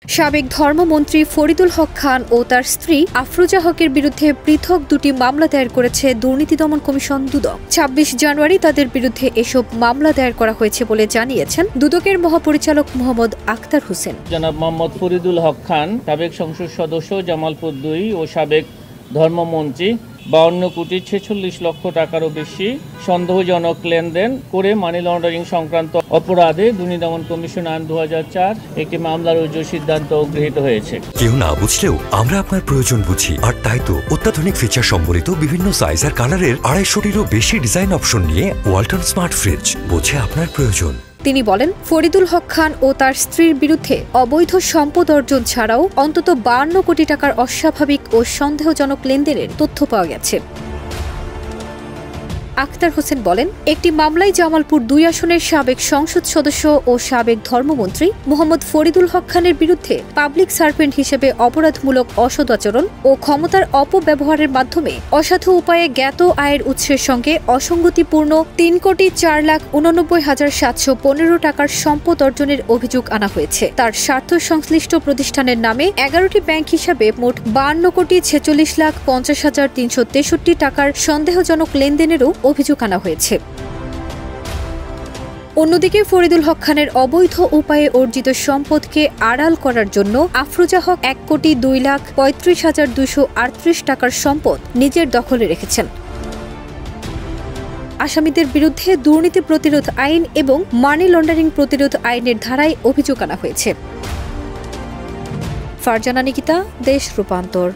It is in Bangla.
সাবেক ধর্মমন্ত্রী ফরিদুল হক খান ও তার স্ত্রী আফরোজা হকের বিরুদ্ধে পৃথক দুটি মামলা দায়ের করেছে দুর্নীতি দমন কমিশন দুদক। ২৬ জানুয়ারি তাদের বিরুদ্ধে এসব মামলা দায়ের করা হয়েছে বলে জানিয়েছেন দুদকের মহাপরিচালক মোহাম্মদ আখতার হোসেন। জনাব মোহাম্মদ ফরিদুল হক খান, সাবেক সংসদ সদস্য জামালপুর ২ ও সাবেক ধর্মমন্ত্রী ৫২ কোটি ৪৬ লক্ষ টাকারও বেশি সন্দেহজনক লেনদেন করে মানি লন্ডারিং সংক্রান্ত অপরাধে দুর্নীতি দমন কমিশন আইন ২০০৪ একটি মামলা রুজুর সিদ্ধান্ত গৃহীত হয়েছে। কেউ না বুঝলেও আমরা আপনার প্রয়োজন বুঝি, আর তাই তো অত্যাধুনিক ফিচার সম্বলিত বিভিন্ন সাইজ আর কালারের ২৫০টিরও বেশি ডিজাইন অপশন নিয়ে ওয়ালটন স্মার্ট ফ্রিজ বোঝে আপনার প্রয়োজন। তিনি বলেন, ফরিদুল হক খান ও তার স্ত্রীর বিরুদ্ধে অবৈধ সম্পদ অর্জন ছাড়াও অন্তত ৫২ কোটি টাকার অস্বাভাবিক ও সন্দেহজনক লেনদেনের তথ্য পাওয়া গেছে। আখতার হোসেন বলেন, একটি মামলায় জামালপুর ২ আসনের সাবেক সংসদ সদস্য ও সাবেক ধর্মমন্ত্রী মোহাম্মদ ফরিদুল হক খানের বিরুদ্ধে পাবলিক সার্ভেন্ট হিসেবে অপরাধমূলক অসদাচরণ ও ক্ষমতার অপব্যবহারের মাধ্যমে অসাধু উপায়ে জ্ঞাত আয়ের উৎসের সঙ্গে অসঙ্গতিপূর্ণ ৩,৪,৮৯,৭১৫ টাকার সম্পদ অর্জনের অভিযোগ আনা হয়েছে। তার স্বার্থ সংশ্লিষ্ট প্রতিষ্ঠানের নামে ১১টি ব্যাংক হিসাবে মোট ৫২,৪৬,৫০,৩৬৩ টাকার সন্দেহজনক লেনদেনেরও অভিযোগ আনা হয়েছে। অন্যদিকে ফরিদুল হক খানের অবৈধ উপায়ে অর্জিত সম্পদকে আড়াল করার জন্য আফরোজা হক ১,২,৩৫,২৩৮ টাকার সম্পদ নিজের দখলে রেখেছেন। আসামিদের বিরুদ্ধে দুর্নীতি প্রতিরোধ আইন এবং মানি লন্ডারিং প্রতিরোধ আইনের ধারায় অভিযোগ আনা হয়েছে। ফারজানা নিকিতা, দেশ রূপান্তর।